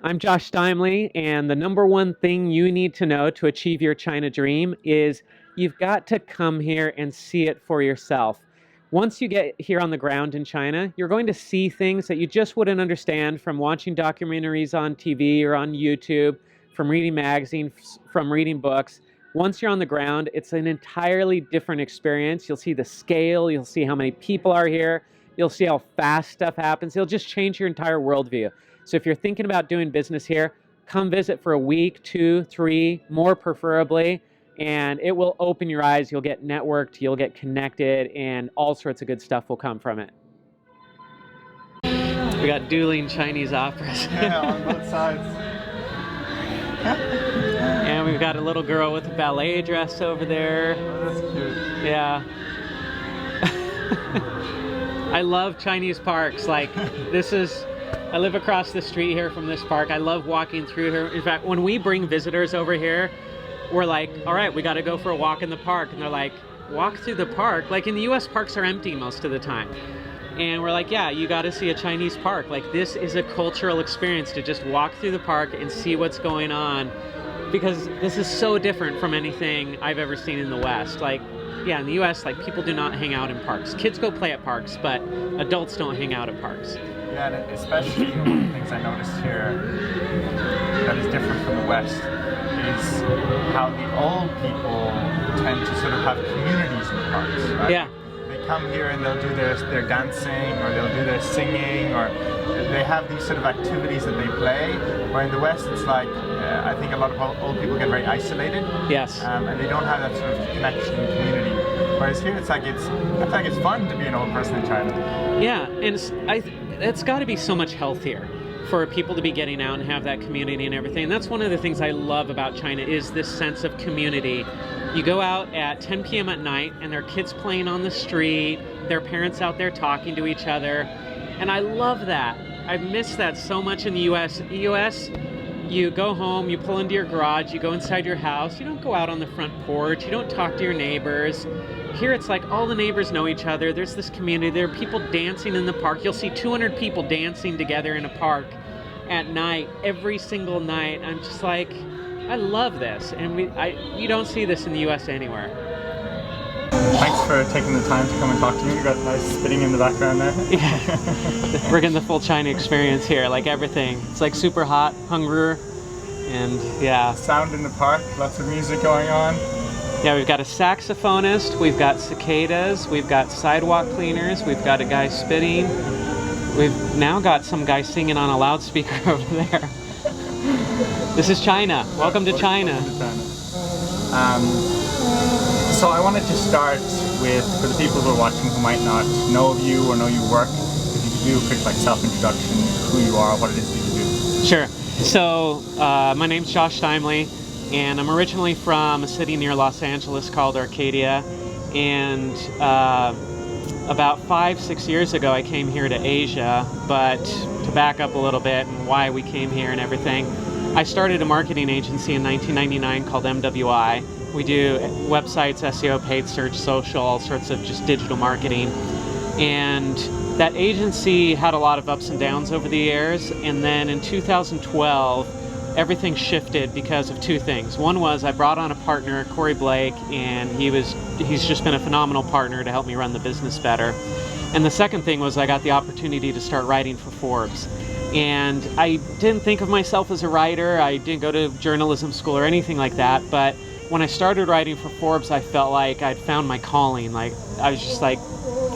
I'm Josh Steimle, and the number one thing you need to know to achieve your China dream is you've got to come here and see it for yourself. Once you get here on the ground in China, you're going to see things that you just wouldn't understand from watching documentaries on TV or on YouTube, from reading magazines, from reading books. Once you're on the ground, it's an entirely different experience. You'll see the scale, you'll see how many people are here, you'll see how fast stuff happens. It'll just change your entire worldview. So if you're thinking about doing business here, come visit for a week, 2, 3, more preferably, and it will open your eyes. You'll get networked, you'll get connected, and all sorts of good stuff will come from it. We got dueling Chinese operas. Yeah, on both sides. And we've got a little girl with a ballet dress over there. Oh, that's cute. Yeah. I love Chinese parks. Like, I live across the street here from this park. I love walking through here. In fact, when we bring visitors over here, we're like, all right, we got to go for a walk in the park. And they're like, walk through the park? Like, in the US, parks are empty most of the time. And we're like, yeah, you got to see a Chinese park. Like, this is a cultural experience to just walk through the park and see what's going on. Because this is so different from anything I've ever seen in the West. Like, yeah, in the US, like, people do not hang out in parks. Kids go play at parks, but adults don't hang out at parks. Yeah, and especially one of the things I noticed here that is different from the West is how the old people tend to sort of have communities in the parks, right? Yeah. They come here and they'll do their dancing, or they'll do their singing, or they have these sort of activities that they play, where in the West it's like, I think a lot of old people get very isolated. Yes. And they don't have that sort of connection and community. Whereas here it's like it's fun to be an old person in China. Yeah, and it's got to be so much healthier for people to be getting out and have that community and everything. And that's one of the things I love about China is this sense of community. You go out at 10 p.m. at night and there are kids playing on the street, their parents out there talking to each other, and I love that. I've missed that so much in the US. In the US, you go home, you pull into your garage, you go inside your house, you don't go out on the front porch, you don't talk to your neighbors. Here it's like all the neighbors know each other, there's this community, there are people dancing in the park. You'll see 200 people dancing together in a park at night, every single night. I'm just like, I love this, and you don't see this in the US anywhere. Thanks for taking the time to come and talk to me. You got nice spitting in the background there. Yeah, we're getting the full China experience here, like everything. It's like super hot, hunger, and yeah. Sound in the park, lots of music going on. Yeah, we've got a saxophonist, we've got cicadas, we've got sidewalk cleaners, we've got a guy spitting. We've now got some guy singing on a loudspeaker over there. This is China. Welcome to China. So I wanted to start with, for the people who are watching who might not know of you or know your work, if you could do a quick self-introduction, who you are, what it is that you do. Sure. So my name's Josh Steimle, and I'm originally from a city near Los Angeles called Arcadia, and about 5-6 years ago I came here to Asia. But to back up a little bit and why we came here and everything, I started a marketing agency in 1999 called MWI. We do websites, SEO, paid search, social, all sorts of just digital marketing. And that agency had a lot of ups and downs over the years. And then in 2012, everything shifted because of two things. One was I brought on a partner, Corey Blake, and he's just been a phenomenal partner to help me run the business better. And the second thing was I got the opportunity to start writing for Forbes. And I didn't think of myself as a writer. I didn't go to journalism school or anything like that. But when I started writing for Forbes, I felt like I'd found my calling. Like, I was just like,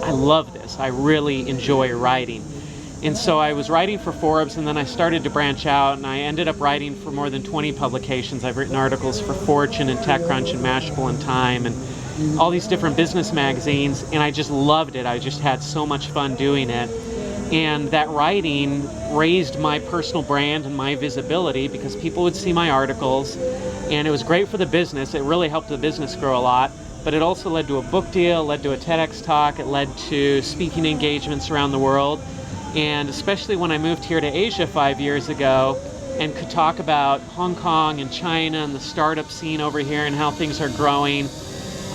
I love this. I really enjoy writing. And so I was writing for Forbes, and then I started to branch out, and I ended up writing for more than 20 publications. I've written articles for Fortune and TechCrunch and Mashable and Time and all these different business magazines, and I just loved it. I just had so much fun doing it. And that writing raised my personal brand and my visibility because people would see my articles, and it was great for the business. It really helped the business grow a lot, but it also led to a book deal, led to a TEDx talk, it led to speaking engagements around the world. And especially when I moved here to Asia 5 years ago and could talk about Hong Kong and China and the startup scene over here and how things are growing,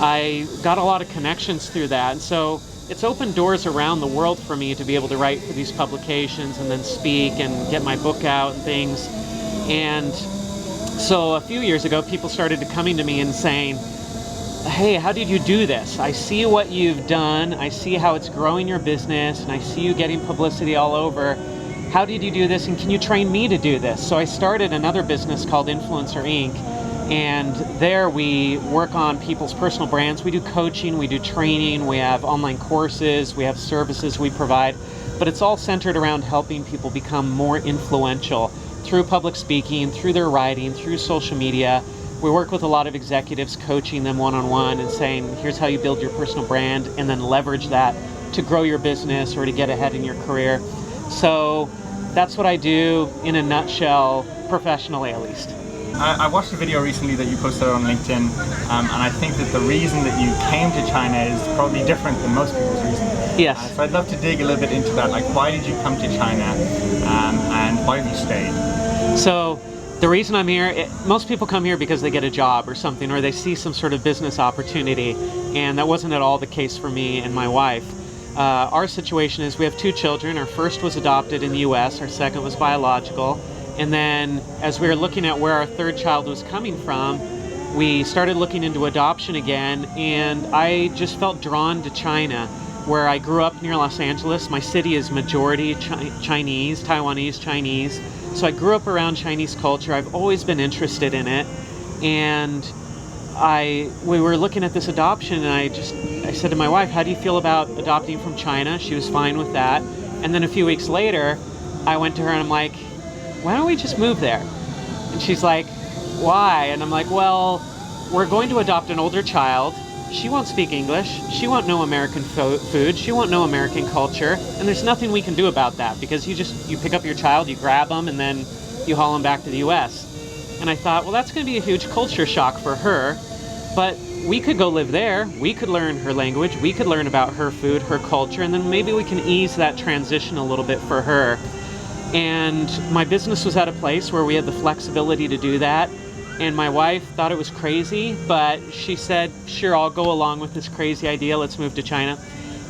I got a lot of connections through that. And so it's opened doors around the world for me to be able to write for these publications and then speak and get my book out and things. And so a few years ago, people started coming to me and saying, hey, how did you do this? I see what you've done. I see how it's growing your business, and I see you getting publicity all over. How did you do this? And can you train me to do this? So I started another business called Influencer Inc. And there we work on people's personal brands. We do coaching, we do training, we have online courses, we have services we provide, but it's all centered around helping people become more influential through public speaking, through their writing, through social media. We work with a lot of executives, coaching them one-on-one and saying, here's how you build your personal brand, and then leverage that to grow your business or to get ahead in your career. So that's what I do in a nutshell, professionally at least. I watched a video recently that you posted on LinkedIn, and I think that the reason that you came to China is probably different than most people's reason. Yes. So I'd love to dig a little bit into that. Like, why did you come to China, and why have you stayed? So the reason I'm here, most people come here because they get a job or something, or they see some sort of business opportunity, and that wasn't at all the case for me and my wife. Our situation is we have 2 children. Our first was adopted in the US, our second was biological. And then as we were looking at where our 3rd child was coming from, we started looking into adoption again, and I just felt drawn to China, where I grew up near Los Angeles. My city is majority Chinese, Taiwanese Chinese. So I grew up around Chinese culture. I've always been interested in it. And we were looking at this adoption, and I said to my wife, how do you feel about adopting from China? She was fine with that. And then a few weeks later, I went to her and I'm like, why don't we just move there? And she's like, why? And I'm like, well, we're going to adopt an older child. She won't speak English. She won't know American food. She won't know American culture. And there's nothing we can do about that, because you pick up your child, you grab them, and then you haul them back to the US. And I thought, well, that's going to be a huge culture shock for her. But we could go live there. We could learn her language. We could learn about her food, her culture, and then maybe we can ease that transition a little bit for her. And my business was at a place where we had the flexibility to do that. And my wife thought it was crazy, but she said, sure, I'll go along with this crazy idea. Let's move to China.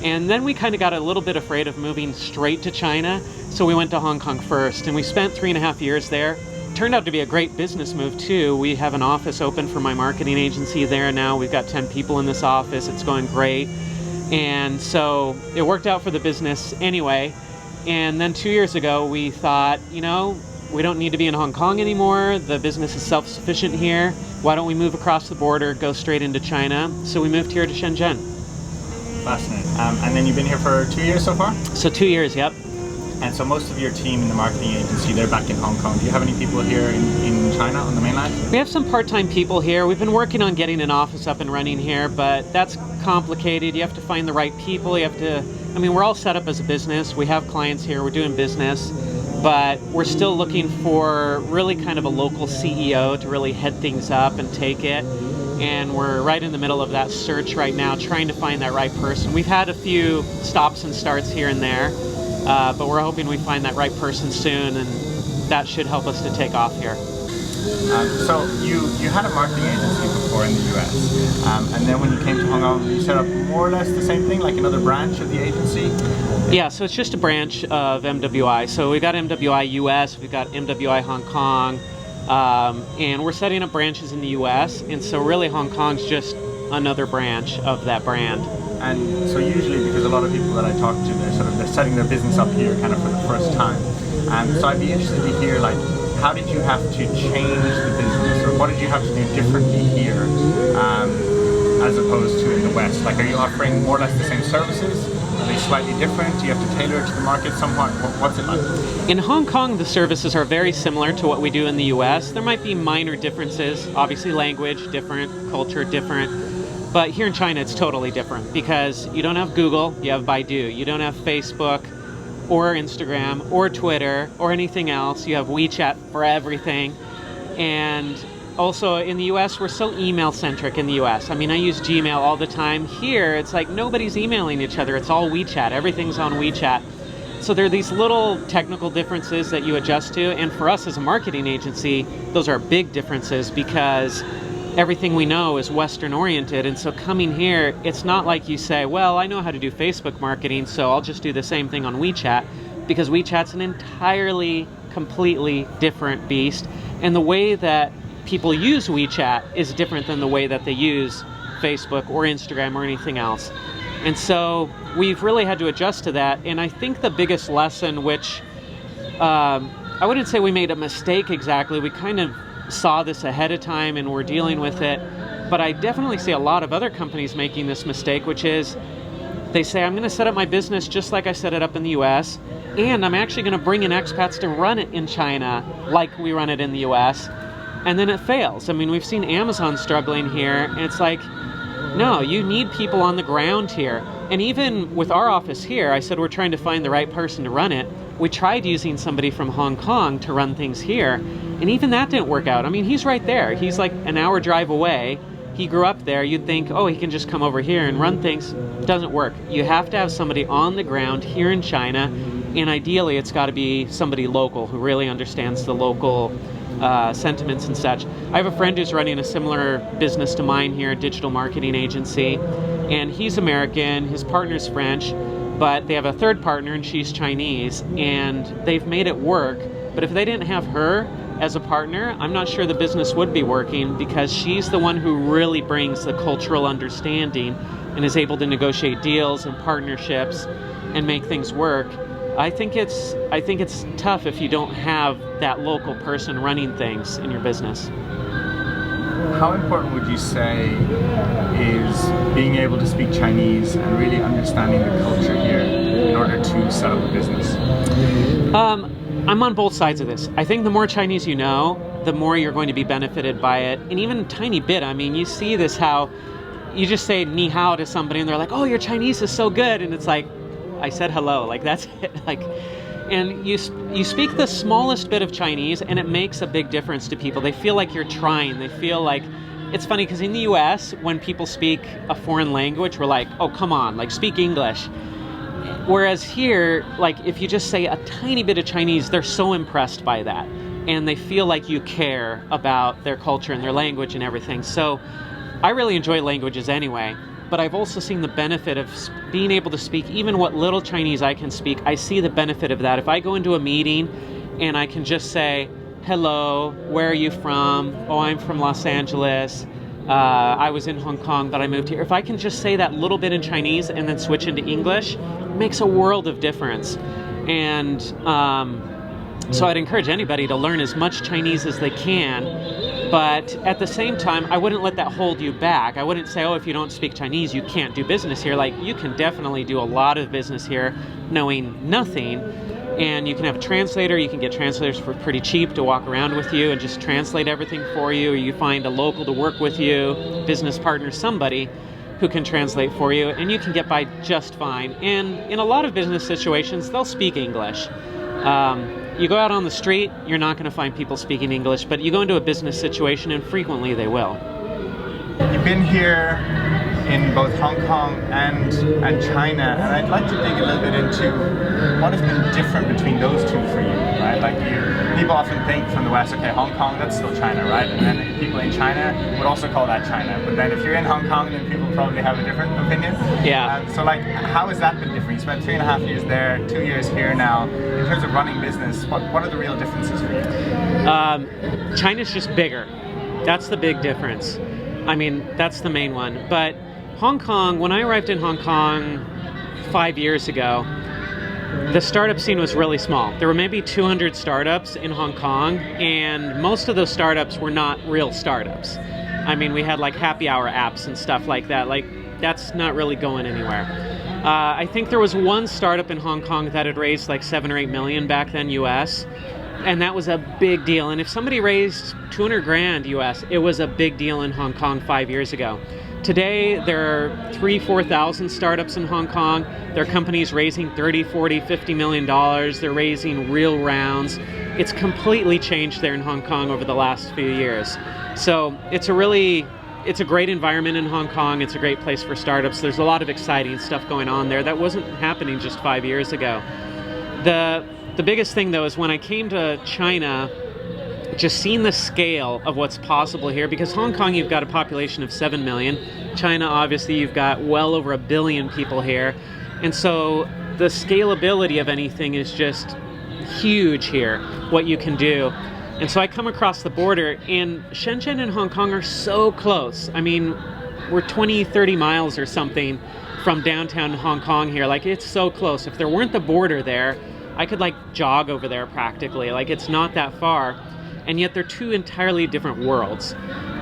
And then we kind of got a little bit afraid of moving straight to China. So we went to Hong Kong first, and we spent 3.5 years there. Turned out to be a great business move too. We have an office open for my marketing agency there now. We've got 10 people in this office. It's going great. And so it worked out for the business anyway. And then 2 years ago, we thought, we don't need to be in Hong Kong anymore. The business is self-sufficient here. Why don't we move across the border, go straight into China? So we moved here to Shenzhen. Fascinating. And then you've been here for 2 years so far? So 2 years, yep. And so most of your team in the marketing agency, they're back in Hong Kong. Do you have any people here in China on the mainland? We have some part-time people here. We've been working on getting an office up and running here, but that's complicated. You have to find the right people. We're all set up as a business. We have clients here. We're doing business. But we're still looking for really kind of a local CEO to really head things up and take it. And we're right in the middle of that search right now, trying to find that right person. We've had a few stops and starts here and there, but we're hoping we find that right person soon, and that should help us to take off here. So you had a marketing agency before in the US, and then when you came to Hong Kong, you set up more or less the same thing, like another branch of the agency? Yeah, so it's just a branch of MWI. So we've got MWI US, we've got MWI Hong Kong, and we're setting up branches in the US, and so really Hong Kong's just another branch of that brand. And so usually, because a lot of people that I talk to, they're setting their business up here kind of for the first time. So I'd be interested to hear, like, how did you have to change the business, or what did you have to do differently here as opposed to in the West? Like, are you offering more or less the same services? Are they slightly different? Do you have to tailor it to the market somewhat? What's it like? In Hong Kong, the services are very similar to what we do in the US. There might be minor differences. Obviously, language different, culture different. But here in China, it's totally different, because you don't have Google, you have Baidu. You don't have Facebook or Instagram or Twitter or anything else. You have WeChat for everything. And also in the US, we're so email centric in the US. I use Gmail all the time. Here, it's like nobody's emailing each other. It's all WeChat. Everything's on WeChat. So there are these little technical differences that you adjust to. And for us as a marketing agency, those are big differences, because everything we know is Western oriented. And so coming here, it's not like you say, well, I know how to do Facebook marketing, so I'll just do the same thing on WeChat, because WeChat's an entirely, completely different beast. And the way that people use WeChat is different than the way that they use Facebook or Instagram or anything else. And so we've really had to adjust to that. And I think the biggest lesson, which I wouldn't say we made a mistake exactly, we kind of saw this ahead of time and we're dealing with it, but I definitely see a lot of other companies making this mistake, which is they say, I'm going to set up my business just like I set it up in the US, and I'm actually going to bring in expats to run it in China like we run it in the US, and then it fails. I mean, we've seen Amazon struggling here, and it's like, no, you need people on the ground here. And even with our office here, I said we're trying to find the right person to run it. We tried using somebody from Hong Kong to run things here, and even that didn't work out. I mean, he's right there. He's like an hour drive away. He grew up there. You'd think, oh, he can just come over here and run things. Doesn't work. You have to have somebody on the ground here in China, and ideally it's got to be somebody local who really understands the local sentiments and such. I have a friend who's running a similar business to mine here, a digital marketing agency, and he's American, his partner's French, but they have a third partner and she's Chinese, and they've made it work. But if they didn't have her as a partner, I'm not sure the business would be working, because she's the one who really brings the cultural understanding and is able to negotiate deals and partnerships and make things work. I think it's tough if you don't have that local person running things in your business. How important would you say is being able to speak Chinese and really understanding the culture here in order to set up a business? I'm on both sides of this. I think the more Chinese you know, the more you're going to be benefited by it. And even a tiny bit, I mean, you see this, how you just say ni hao to somebody and they're like, oh, your Chinese is so good. And it's like, I said hello, like that's it. Like, and you speak the smallest bit of Chinese and it makes a big difference to people. They feel like you're trying. They feel like, it's funny because in the US, when people speak a foreign language, we're like, oh, come on, like speak English. Whereas here, like if you just say a tiny bit of Chinese, they're so impressed by that. And they feel like you care about their culture and their language and everything. So I really enjoy languages anyway. But I've also seen the benefit of being able to speak even what little Chinese I can speak. I see the benefit of that. If I go into a meeting and I can just say, hello, where are you from? Oh, I'm from Los Angeles. I was in Hong Kong, but I moved here. If I can just say that little bit in Chinese and then switch into English, it makes a world of difference. And so I'd encourage anybody to learn as much Chinese as they can. But at the same time, I wouldn't let that hold you back. I wouldn't say, oh, if you don't speak Chinese, you can't do business here. Like, you can definitely do a lot of business here knowing nothing. And you can have a translator. You can get translators for pretty cheap to walk around with you and just translate everything for you. Or you find a local to work with you, business partner, somebody who can translate for you. And you can get by just fine. And in a lot of business situations, they'll speak English. You go out on the street, you're not going to find people speaking English, but you go into a business situation and frequently they will. You've been here in both Hong Kong and China, and I'd like to dig a little bit into what has been different between those two for you, right? Like people often think from the West, okay, Hong Kong, that's still China, right? And then people in China would also call that China. But then if you're in Hong Kong, then people probably have a different opinion. Yeah. So like, how has that been different? You spent 3.5 years there, 2 years here now. In terms of running business, what are the real differences for you? China's just bigger. That's the big difference. I mean, that's the main one. But Hong Kong, when I arrived in Hong Kong 5 years ago, the startup scene was really small. There were maybe 200 startups in Hong Kong, and most of those startups were not real startups. I mean, we had like happy hour apps and stuff like that. Like, that's not really going anywhere. I think there was one startup in Hong Kong that had raised like 7 or 8 million back then US, and that was a big deal. And if somebody raised 200 grand US, it was a big deal in Hong Kong 5 years ago. Today, there are 3,000-4,000 startups in Hong Kong. There are companies raising $30, $40, $50 million. They're raising real rounds. It's completely changed there in Hong Kong over the last few years. So it's a great environment in Hong Kong. It's a great place for startups. There's a lot of exciting stuff going on there that wasn't happening just 5 years ago. The biggest thing, though, is when I came to China just seeing the scale of what's possible here, because Hong Kong, you've got a population of 7 million. China, obviously, you've got well over 1 billion people here. And so the scalability of anything is just huge here, what you can do. And so I come across the border, and Shenzhen and Hong Kong are so close. I mean, we're 20, 30 miles or something from downtown Hong Kong here. Like, it's so close. If there weren't the border there, I could like jog over there practically. Like, it's not that far. And yet they're two entirely different worlds.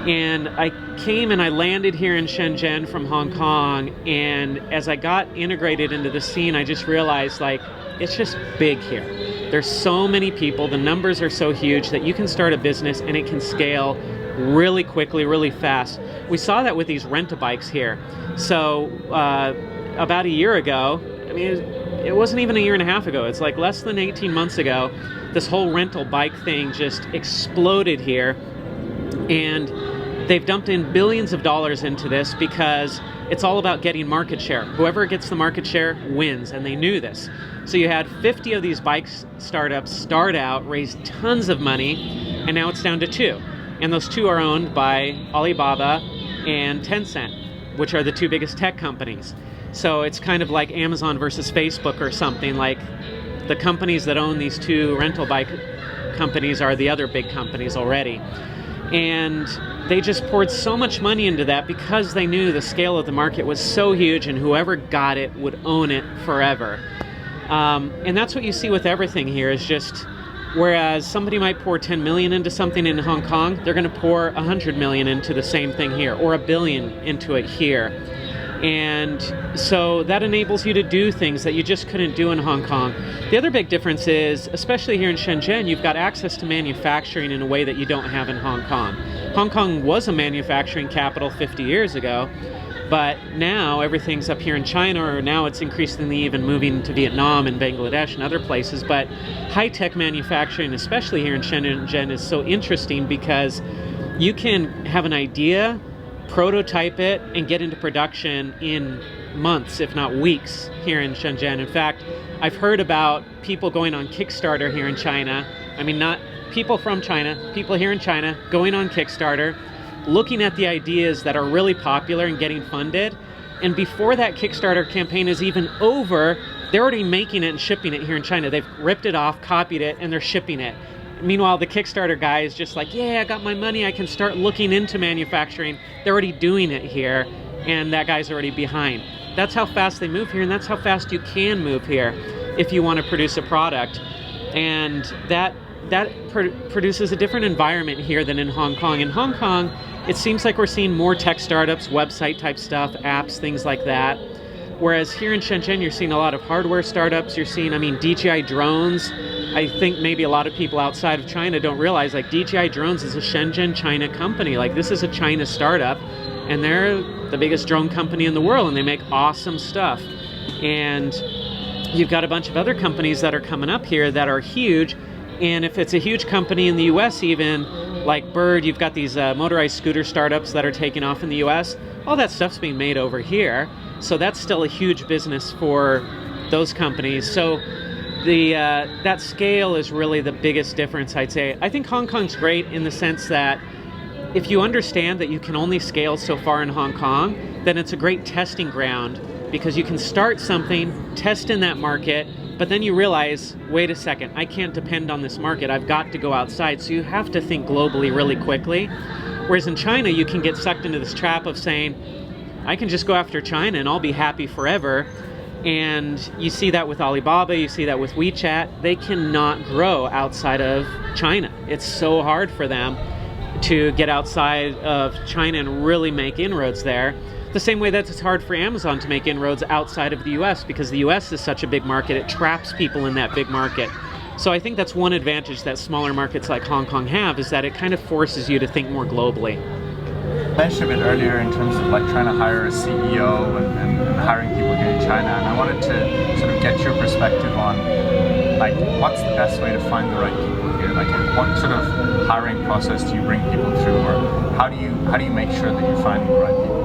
And I came and I landed here in Shenzhen from Hong Kong, and as I got integrated into the scene, I just realized, like, it's just big here. There's so many people, the numbers are so huge that you can start a business and it can scale really quickly, really fast. We saw that with these rent-a-bikes here. So about a year ago, I mean, it wasn't even a year and a half ago, it's like less than 18 months ago, this whole rental bike thing just exploded here. And they've dumped in billions of dollars into this because it's all about getting market share. Whoever gets the market share wins, and they knew this. So you had 50 of these bike startups start out, raise tons of money, and now it's down to 2. And those 2 are owned by Alibaba and Tencent, which are the 2 biggest tech companies. So it's kind of like Amazon versus Facebook or something. Like, the companies that own these 2 rental bike companies are the other big companies already. And they just poured so much money into that because they knew the scale of the market was so huge, and whoever got it would own it forever. And that's what you see with everything here, is just, whereas somebody might pour 10 million into something in Hong Kong, they're going to pour 100 million into the same thing here, or 1 billion into it here. And so that enables you to do things that you just couldn't do in Hong Kong. The other big difference is, especially here in Shenzhen, you've got access to manufacturing in a way that you don't have in Hong Kong. Hong Kong was a manufacturing capital 50 years ago, but now everything's up here in China, or now it's increasingly even moving to Vietnam and Bangladesh and other places. But high-tech manufacturing, especially here in Shenzhen, is so interesting because you can have an idea, prototype it, and get into production in months, if not weeks, here in Shenzhen. In fact, I've heard about people going on Kickstarter here in China. I mean, not people from China, people here in China going on Kickstarter, looking at the ideas that are really popular and getting funded. And before that Kickstarter campaign is even over, they're already making it and shipping it here in China. They've ripped it off, copied it, and they're shipping it. Meanwhile, the Kickstarter guy is just like, yeah, I got my money, I can start looking into manufacturing. They're already doing it here, and that guy's already behind. That's how fast they move here, and that's how fast you can move here if you want to produce a product. And that produces a different environment here than in Hong Kong. In Hong Kong, it seems like we're seeing more tech startups, website type stuff, apps, things like that. Whereas here in Shenzhen, you're seeing a lot of hardware startups. You're seeing, I mean, DJI drones. I think maybe a lot of people outside of China don't realize, like, DJI drones is a Shenzhen, China company. Like, this is a China startup, and they're the biggest drone company in the world, and they make awesome stuff. And you've got a bunch of other companies that are coming up here that are huge. And if it's a huge company in the US even, like Bird, you've got these motorized scooter startups that are taking off in the US. All that stuff's being made over here. So that's still a huge business for those companies. So that scale is really the biggest difference, I'd say. I think Hong Kong's great in the sense that if you understand that you can only scale so far in Hong Kong, then it's a great testing ground, because you can start something, test in that market, but then you realize, wait a second, I can't depend on this market, I've got to go outside. So you have to think globally really quickly. Whereas in China, you can get sucked into this trap of saying, I can just go after China and I'll be happy forever. And you see that with Alibaba, you see that with WeChat. They cannot grow outside of China. It's so hard for them to get outside of China and really make inroads there. The same way that it's hard for Amazon to make inroads outside of the US, because the US is such a big market, it traps people in that big market. So I think that's one advantage that smaller markets like Hong Kong have, is that it kind of forces you to think more globally. You mentioned a bit earlier in terms of like trying to hire a CEO and hiring people here in China, and I wanted to sort of get your perspective on, like, what's the best way to find the right people here? Like, what sort of hiring process do you bring people through, or how do you make sure that you're finding the right people?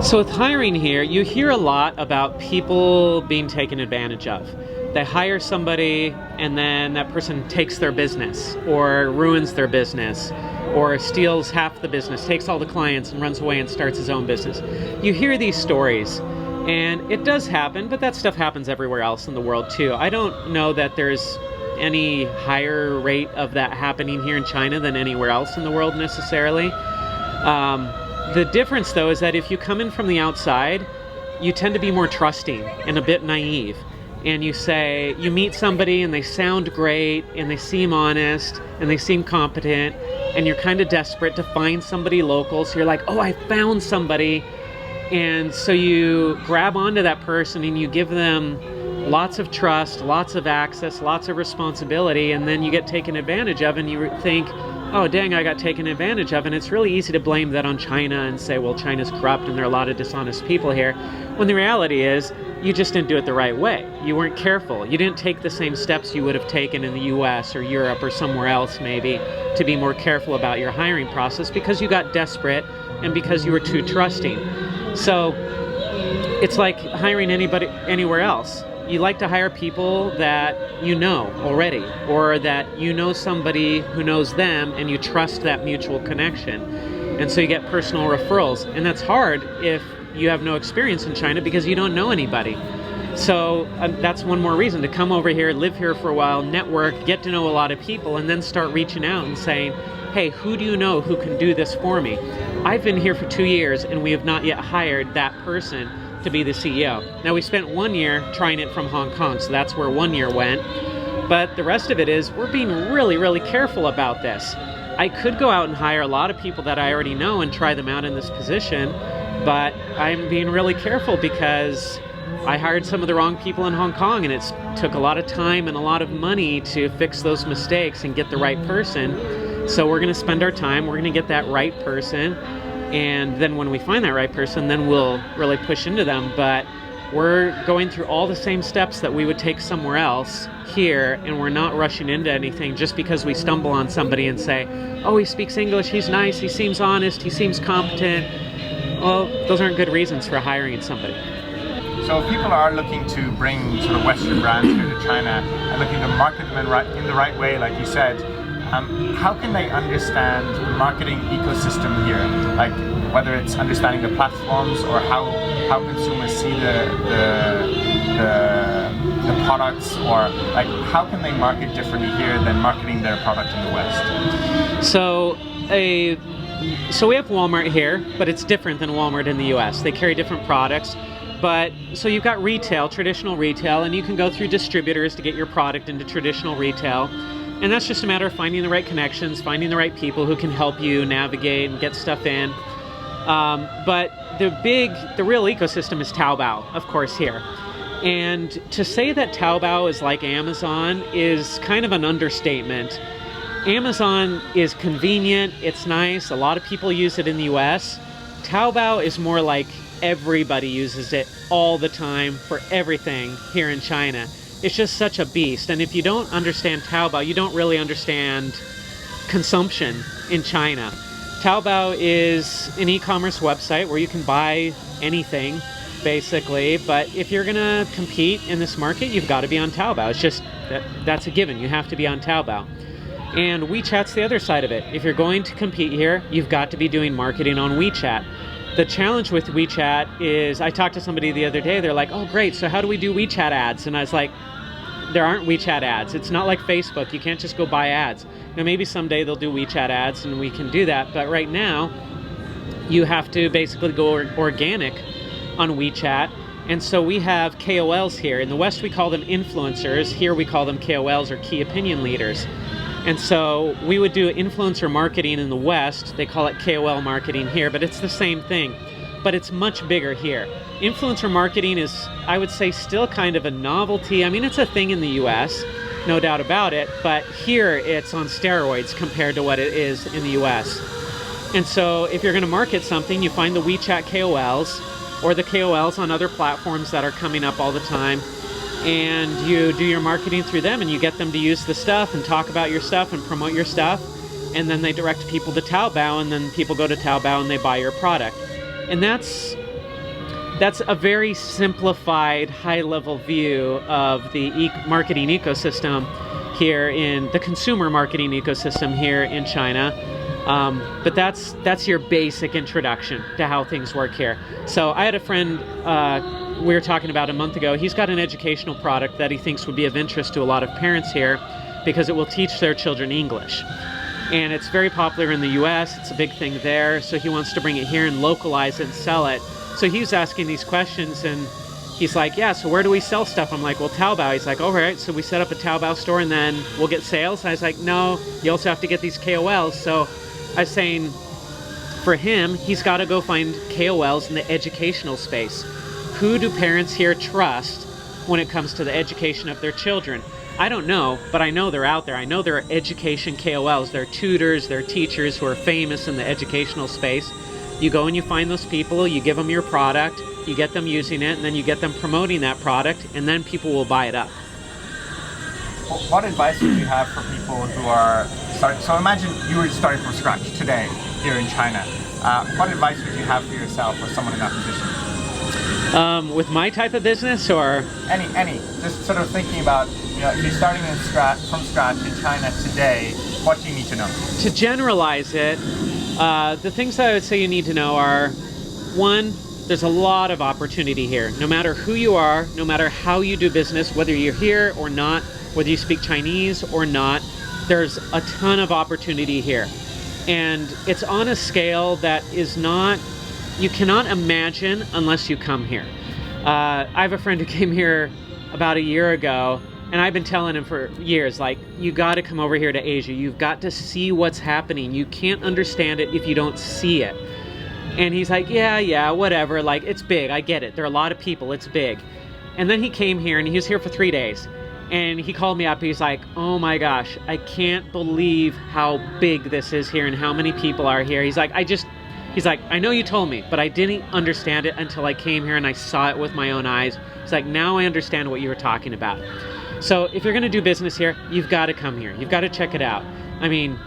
So with hiring here, you hear a lot about people being taken advantage of. they hire somebody and then that person takes their business or ruins their business or steals half the business, takes all the clients and runs away and starts his own business. You hear these stories, and it does happen, but that stuff happens everywhere else in the world too. I don't know that there's any higher rate of that happening here in China than anywhere else in the world necessarily. The difference though is that if you come in from the outside, you tend to be more trusting and a bit naive. And you meet somebody and they sound great and they seem honest and they seem competent, and you're kind of desperate to find somebody local. So you're like, oh, I found somebody. And so you grab onto that person and you give them lots of trust, lots of access, lots of responsibility, and then you get taken advantage of, and you think, oh dang, I got taken advantage of. And it's really easy to blame that on China and say, well, China's corrupt and there are a lot of dishonest people here, when the reality is you just didn't do it the right way. You weren't careful. You didn't take the same steps you would have taken in the US or Europe or somewhere else maybe to be more careful about your hiring process, because you got desperate and because you were too trusting. So it's like hiring anybody anywhere else. You like to hire people that you know already, or that you know somebody who knows them and you trust that mutual connection. And so you get personal referrals. And that's hard if you have no experience in China because you don't know anybody. So that's one more reason to come over here, live here for a while, network, get to know a lot of people, and then start reaching out and saying, hey, who do you know who can do this for me? I've been here for 2 years and we have not yet hired that person to be the CEO. Now, we spent 1 year trying it from Hong Kong, so that's where 1 year went. But the rest of it is we're being really, really careful about this. I could go out and hire a lot of people that I already know and try them out in this position, but I'm being really careful because I hired some of the wrong people in Hong Kong, and it took a lot of time and a lot of money to fix those mistakes and get the right person. So we're going to spend our time, we're going to get that right person, and then when we find that right person, then we'll really push into them. But we're going through all the same steps that we would take somewhere else here, and we're not rushing into anything just because we stumble on somebody and say, oh, he speaks English, he's nice, he seems honest, he seems competent. Well, those aren't good reasons for hiring somebody. So if people are looking to bring sort of Western brands here to China and looking to market them in the right way, like you said, how can they understand the marketing ecosystem here? Like whether it's understanding the platforms or how consumers see the products, or like how can they market differently here than marketing their product in the West? So we have Walmart here, but it's different than Walmart in the US. They carry different products. But so you've got retail, traditional retail, and you can go through distributors to get your product into traditional retail. And that's just a matter of finding the right connections, finding the right people who can help you navigate and get stuff in. But the real ecosystem is Taobao, of course, here. And to say that Taobao is like Amazon is kind of an understatement. Amazon is convenient, it's nice, a lot of people use it in the US. Taobao is more like everybody uses it all the time for everything here in China. It's just such a beast. And if you don't understand Taobao, you don't really understand consumption in China. Taobao is an e-commerce website where you can buy anything, basically. But if you're gonna compete in this market, you've got to be on Taobao. It's just, that's a given. You have to be on Taobao. And WeChat's the other side of it. If you're going to compete here, you've got to be doing marketing on WeChat. The challenge with WeChat is, I talked to somebody the other day, they're like, oh great, so how do we do WeChat ads? And I was like, there aren't WeChat ads. It's not like Facebook. You can't just go buy ads. Now maybe someday they'll do WeChat ads and we can do that, but right now you have to basically go organic on WeChat. And so we have KOLs here. In the West we call them influencers. Here we call them KOLs, or key opinion leaders. And so we would do influencer marketing in the West. They call it KOL marketing here, but it's the same thing. But it's much bigger here. Influencer marketing is, I would say, still kind of a novelty. I mean, it's a thing in the US, no doubt about it, but here it's on steroids compared to what it is in the US. And so if you're gonna market something, you find the WeChat KOLs or the KOLs on other platforms that are coming up all the time, and you do your marketing through them and you get them to use the stuff and talk about your stuff and promote your stuff, and then they direct people to Taobao, and then people go to Taobao and they buy your product. And that's that's a very simplified, high-level view of the marketing ecosystem here in the consumer marketing ecosystem here in China. But that's your basic introduction to how things work here. So I had a friend we were talking about a month ago. He's got an educational product that he thinks would be of interest to a lot of parents here because it will teach their children English. And it's very popular in the US, it's a big thing there, so he wants to bring it here and localize it and sell it. So he was asking these questions, and he's like, yeah, so where do we sell stuff? I'm like, well, Taobao. He's like, all right, so we set up a Taobao store and then we'll get sales? And I was like, no, you also have to get these KOLs. So I was saying, for him, he's got to go find KOLs in the educational space. Who do parents here trust when it comes to the education of their children? I don't know, but I know they're out there. I know there are education KOLs. They're tutors, they're teachers who are famous in the educational space. You go and you find those people, you give them your product, you get them using it, and then you get them promoting that product, and then people will buy it up. What advice would you have for people who are starting? So imagine you were starting from scratch today here in China. What advice would you have for yourself or someone in that position? With my type of business, or? Any. Just sort of thinking about, if you're starting from scratch in China today, what do you need to know? To generalize it, the things that I would say you need to know are, one, there's a lot of opportunity here. No matter who you are, no matter how you do business, whether you're here or not, whether you speak Chinese or not, there's a ton of opportunity here. And it's on a scale that is not, you cannot imagine unless you come here. I have a friend who came here about a year ago, and I've been telling him for years, like, you got to come over here to Asia. You've got to see what's happening. You can't understand it if you don't see it. And he's like, yeah, whatever. Like, it's big. I get it. There are a lot of people. It's big. And then he came here, and he was here for 3 days. And he called me up. He's like, oh my gosh, I can't believe how big this is here and how many people are here. He's like, I know you told me, but I didn't understand it until I came here and I saw it with my own eyes. He's like, now I understand what you were talking about. So if you're going to do business here, you've got to come here. You've got to check it out. I mean,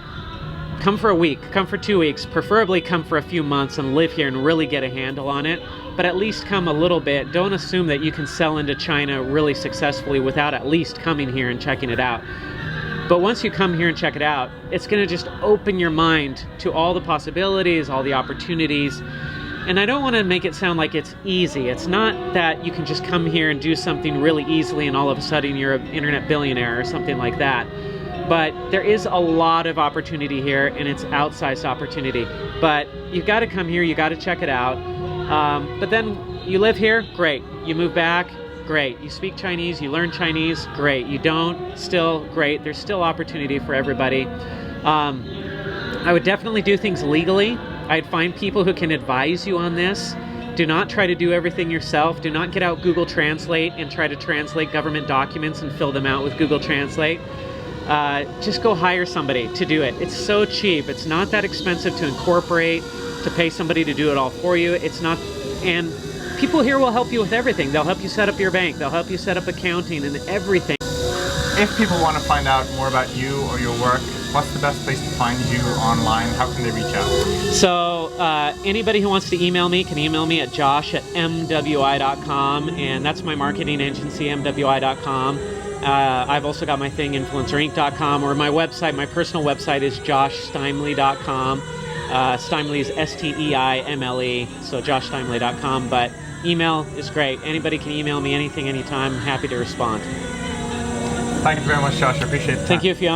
come for a week, come for 2 weeks, preferably come for a few months and live here and really get a handle on it. But at least come a little bit. Don't assume that you can sell into China really successfully without at least coming here and checking it out. But once you come here and check it out, it's going to just open your mind to all the possibilities, all the opportunities. And I don't want to make it sound like it's easy. It's not that you can just come here and do something really easily and all of a sudden you're an internet billionaire or something like that. But there is a lot of opportunity here, and it's outsized opportunity. But you've got to come here, you got to check it out. But then you live here, great. You move back, great. You speak Chinese, you learn Chinese, great. You don't, still great. There's still opportunity for everybody. I would definitely do things legally. I'd find people who can advise you on this. Do not try to do everything yourself. Do not get out Google Translate and try to translate government documents and fill them out with Google Translate. Just go hire somebody to do it. It's so cheap. It's not that expensive to incorporate, to pay somebody to do it all for you. It's not, and people here will help you with everything. They'll help you set up your bank. They'll help you set up accounting and everything. If people want to find out more about you or your work, what's the best place to find you online? How can they reach out? So anybody who wants to email me can email me at josh@mwi.com, and that's my marketing agency, mwi.com. I've also got my thing, influencerinc.com, or my website, my personal website is joshsteimle.com. Steimle is S2E9, so joshsteimle.com. But email is great. Anybody can email me anything, anytime. I'm happy to respond. Thank you very much, Josh. I appreciate it. Thank you, Fionn.